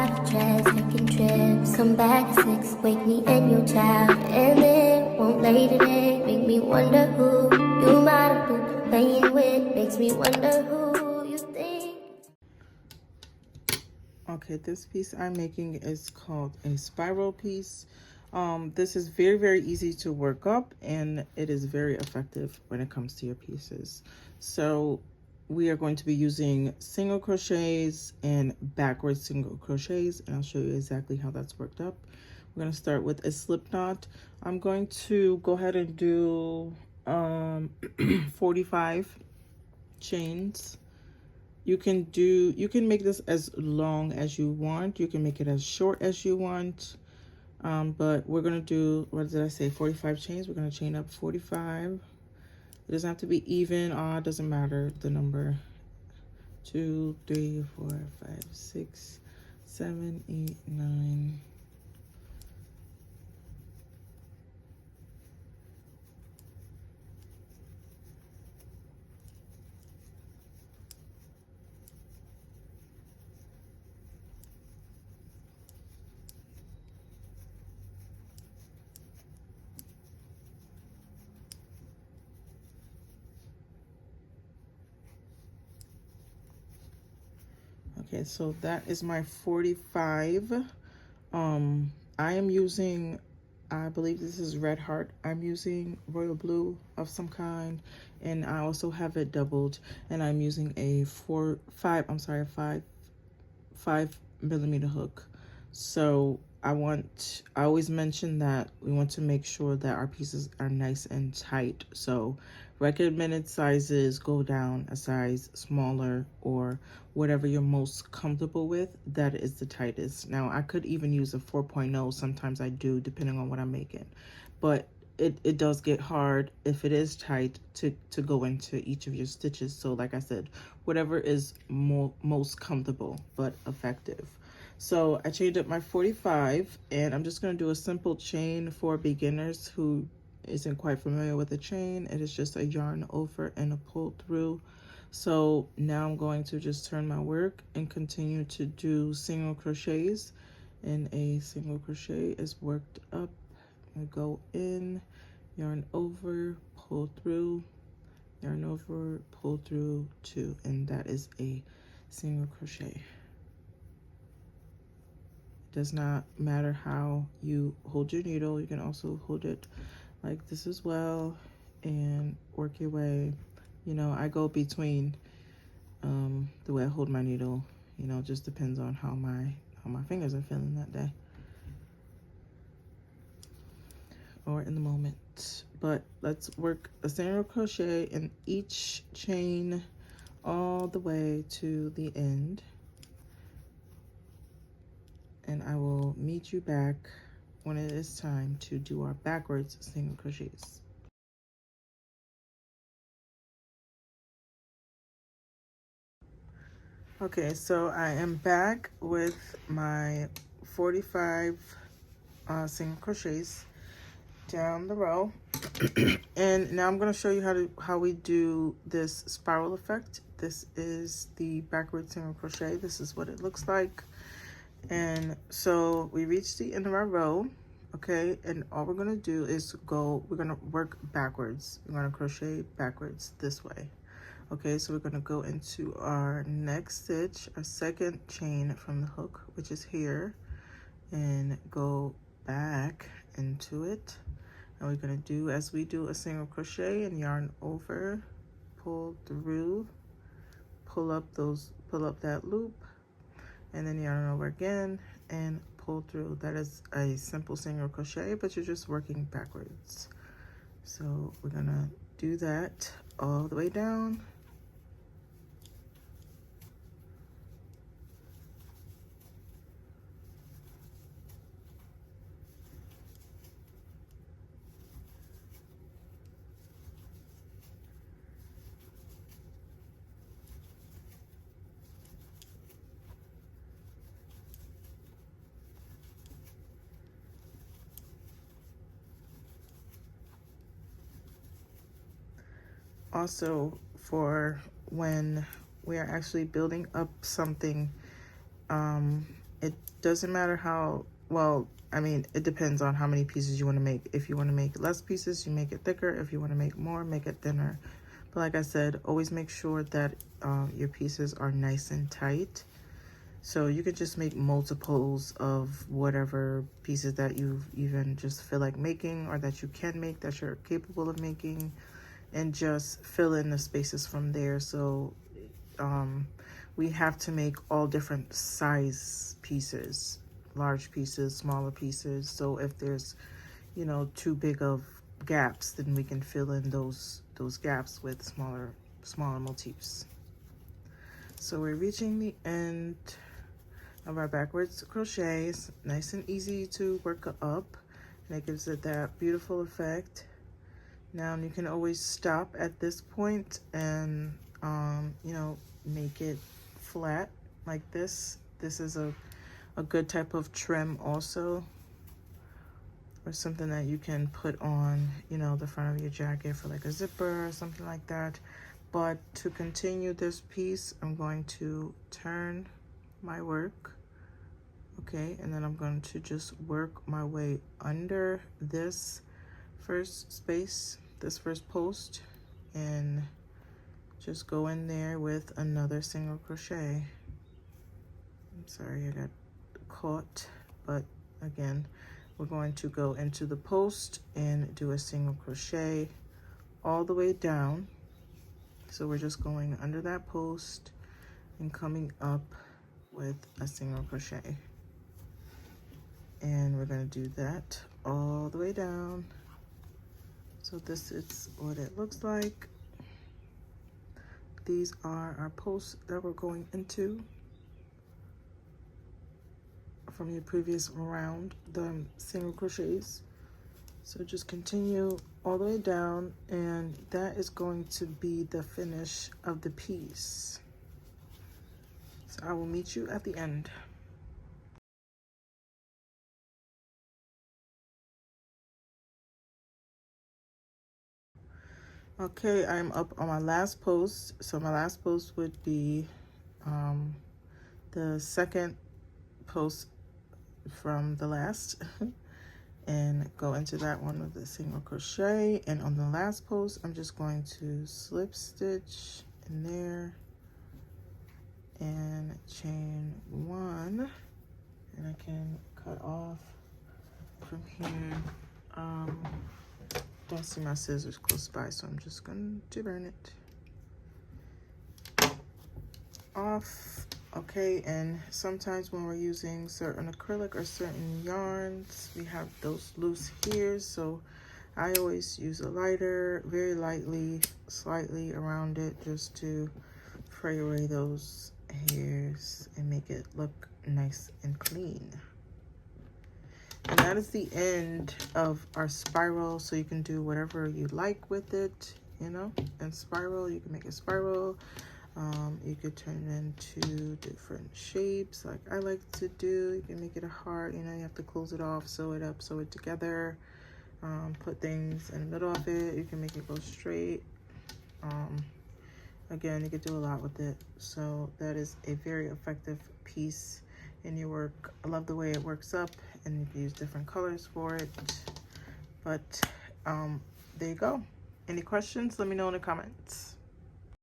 out of dress, taking trips. Come back at 6, wake me and your child. And then won't lay today, make me wonder who you might have been playing with. Makes me wonder who you think. Okay, this piece I'm making is called a spiral piece. This is very, very easy to work up, and it is very effective when it comes to your pieces. So we are going to be using single crochets and backward single crochets, and I'll show you exactly how that's worked up. We're going to start with a slip knot. I'm going to go ahead and do 45 chains. You can make this as long as you want. You can make it as short as you want. But we're gonna do, what did I say, 45 chains. We're gonna chain up 45. It doesn't have to be even, odd, doesn't matter the number. 2, 3, 4, 5, 6, 7, 8, 9. Okay, so that is my 45. I am using, I believe this is Red Heart. I'm using royal blue of some kind, and I also have it doubled, and I'm using a 5mm hook. So I always mention that we want to make sure that our pieces are nice and tight. So recommended sizes, go down a size smaller, or whatever you're most comfortable with, that is the tightest. Now I could even use a 4.0, sometimes I do, depending on what I'm making, but it does get hard if it is tight to go into each of your stitches. So like I said, whatever is most comfortable but effective. So I chained up my 45, and I'm just going to do a simple chain for beginners who isn't quite familiar with a chain. It is just a yarn over and a pull through. So now I'm going to just turn my work and continue to do single crochets, and a single crochet is worked up. I go in, yarn over, pull through, yarn over, pull through 2, and that is a single crochet. Does not matter how you hold your needle. You can also hold it like this as well and work your way. You know, I go between the way I hold my needle. You know, it just depends on how my fingers are feeling that day or in the moment. But let's work a single crochet in each chain all the way to the end, and I will meet you back when it is time to do our backwards single crochets. Okay, so I am back with my 45 single crochets down the row. And now I'm going to show you how we do this spiral effect. This is the backward single crochet. This is what it looks like. And so we reach the end of our row, okay, and all we're going to do is we're going to work backwards. We're going to crochet backwards this way. Okay, so we're going to go into our next stitch, our second chain from the hook, which is here, and go back into it. And we're going to do as we do a single crochet and yarn over, pull through, pull up that loop, and then yarn over again and pull through. That is a simple single crochet, but you're just working backwards. So we're going to do that all the way down. Also, for when we are actually building up something it doesn't matter how, well, I mean, it depends on how many pieces you want to make. If you want to make less pieces, you make it thicker. If you want to make more, make it thinner. But like I said, always make sure that your pieces are nice and tight. So you could just make multiples of whatever pieces that you even just feel like making, or that you can make, that you're capable of making, and just fill in the spaces from there. So we have to make all different size pieces, large pieces, smaller pieces. So if there's, you know, too big of gaps, then we can fill in those gaps with smaller motifs. So we're reaching the end of our backwards crochet. It's nice and easy to work up, and it gives it that beautiful effect. Now you can always stop at this point and you know, make it flat like this. This is a good type of trim also, or something that you can put on, you know, the front of your jacket for like a zipper or something like that. But to continue this piece, I'm going to turn my work, okay, and then I'm going to just work my way under this first space, this first post, and just go in there with another single crochet. I'm sorry I got caught, but again, we're going to go into the post and do a single crochet all the way down. So we're just going under that post and coming up with a single crochet, and we're going to do that all the way down. So this is what it looks like. These are our posts that we're going into from your previous round, the single crochets. So just continue all the way down, and that is going to be the finish of the piece. So I will meet you at the end. Okay, I'm up on my last post. So my last post would be the second post from the last and go into that one with a single crochet. And on the last post, I'm just going to slip stitch in there and chain one, and I can cut off from here. Don't see my scissors close by, so I'm just going to burn it off. Okay, and sometimes when we're using certain acrylic or certain yarns, we have those loose here, so I always use a lighter, very lightly, slightly around it, just to fray away those hairs and make it look nice and clean. And that is the end of our spiral. So you can do whatever you like with it, you know. And spiral, you can make a spiral. You could turn it into different shapes like I like to do. You can make it a heart, you know, you have to close it off, sew it up, sew it together, put things in the middle of it. You can make it go straight. Again, you could do a lot with it. So that is a very effective piece in your work. I love the way it works up, and you can use different colors for it. But there you go. Any questions? Let me know in the comments.